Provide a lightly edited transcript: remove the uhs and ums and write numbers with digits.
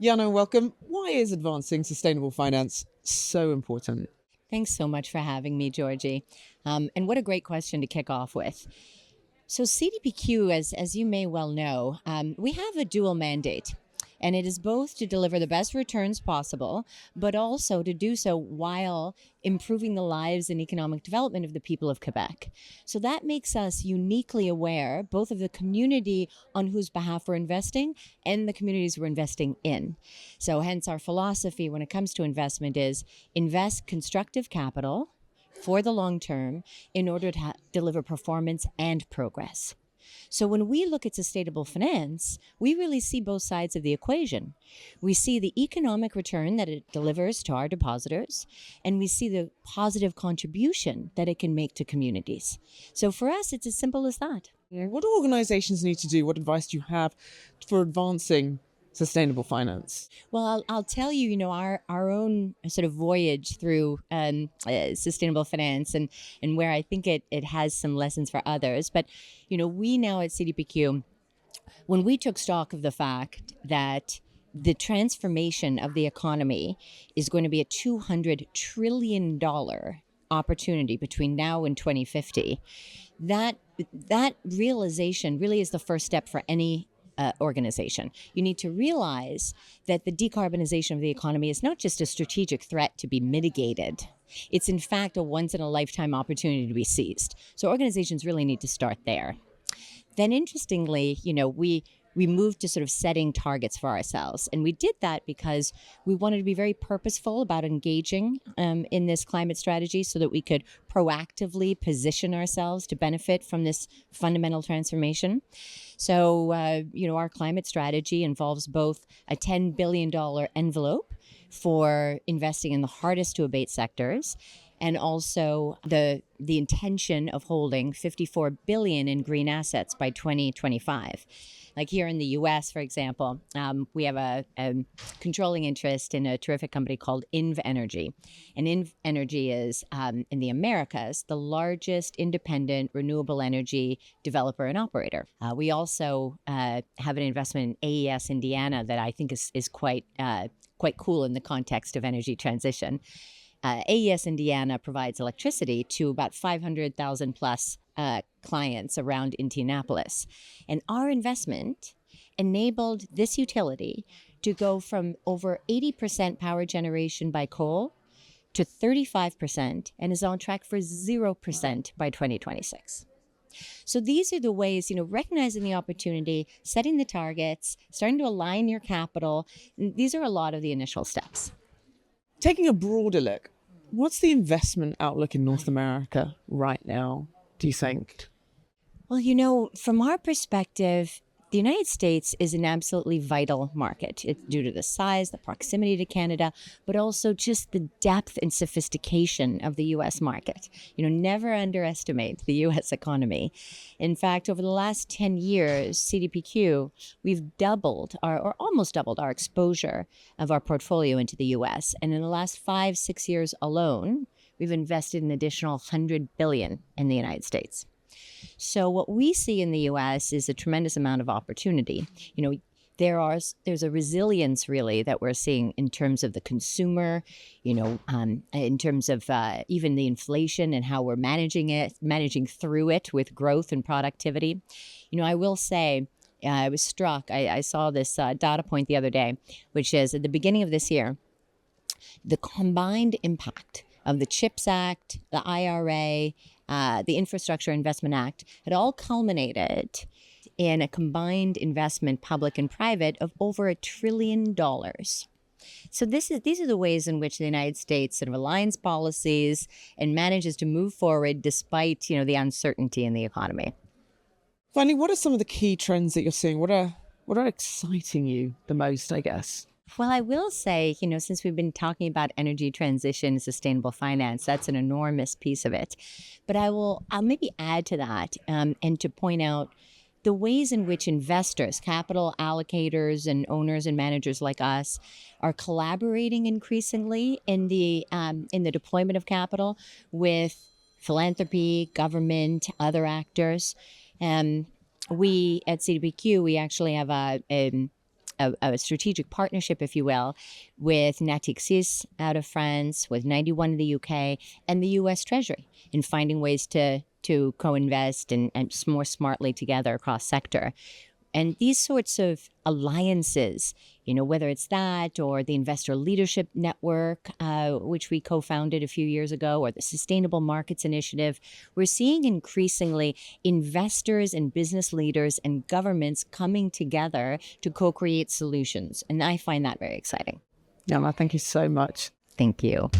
Yana, welcome. Why is advancing sustainable finance so important? Thanks so much for having me, Georgie. And what a great question to kick off with. So, CDPQ, as you may well know, we have a dual mandate. And it is both to deliver the best returns possible, but also to do so while improving the lives and economic development of the people of Quebec. So that makes us uniquely aware both of the community on whose behalf we're investing and the communities we're investing in. So hence our philosophy when it comes to investment is invest constructive capital for the long term in order to deliver performance and progress. So when we look at sustainable finance, we really see both sides of the equation. We see the economic return that it delivers to our depositors, and we see the positive contribution that it can make to communities. So for us, it's as simple as that. What do organizations need to do? What advice do you have for advancing sustainable finance? Well, I'll tell you, our own sort of voyage through sustainable finance and where I think it has some lessons for others. But, we now at CDPQ, when we took stock of the fact that the transformation of the economy is going to be a $200 trillion opportunity between now and 2050, that realization really is the first step for any organization. You need to realize that the decarbonization of the economy is not just a strategic threat to be mitigated. It's in fact a once-in-a-lifetime opportunity to be seized. So organizations really need to start there. Then interestingly, we moved to sort of setting targets for ourselves. And we did that because we wanted to be very purposeful about engaging in this climate strategy so that we could proactively position ourselves to benefit from this fundamental transformation. So, our climate strategy involves both a $10 billion envelope for investing in the hardest to abate sectors, and also the intention of holding $54 billion in green assets by 2025. Like here in the U.S., for example, we have a controlling interest in a terrific company called INV Energy. And INV Energy is, in the Americas, the largest independent renewable energy developer and operator. We also have an investment in AES Indiana that I think is quite cool in the context of energy transition. AES Indiana provides electricity to about 500,000 plus clients around Indianapolis. And our investment enabled this utility to go from over 80% power generation by coal to 35% and is on track for 0% by 2026. So these are the ways, recognizing the opportunity, setting the targets, starting to align your capital. These are a lot of the initial steps. Taking a broader look, what's the investment outlook in North America right now, do you think? Well, from our perspective, the United States is an absolutely vital market. It's due to the size, the proximity to Canada, but also just the depth and sophistication of the U.S. market. Never underestimate the U.S. economy. In fact, over the last 10 years, CDPQ, we've doubled or almost doubled our exposure of our portfolio into the U.S. And in the last 5-6 years alone, we've invested an additional $100 billion in the United States. So what we see in the U.S. is a tremendous amount of opportunity. There's a resilience really that we're seeing in terms of the consumer, in terms of even the inflation and how we're managing through it with growth and productivity. I will say, I was struck. I saw this data point the other day, which is at the beginning of this year, the combined impact of the CHIPS Act, the IRA, the Infrastructure Investment Act had all culminated in a combined investment, public and private, of over $1 trillion. So these are the ways in which the United States sort of aligns policies and manages to move forward despite, the uncertainty in the economy. Finally, what are some of the key trends that you're seeing? What are exciting you the most, I guess? Well, I will say, since we've been talking about energy transition, sustainable finance, that's an enormous piece of it. But I'll maybe add to that and to point out the ways in which investors, capital allocators and owners and managers like us are collaborating increasingly in the deployment of capital with philanthropy, government, other actors. We at CDPQ, we actually have a strategic partnership, if you will, with Natixis out of France, with 91 in the UK, and the US Treasury in finding ways to co-invest and more smartly together across sector. And these sorts of alliances, whether it's that or the Investor Leadership Network, which we co-founded a few years ago, or the Sustainable Markets Initiative, we're seeing increasingly investors and business leaders and governments coming together to co-create solutions. And I find that very exciting. Yana, thank you so much. Thank you.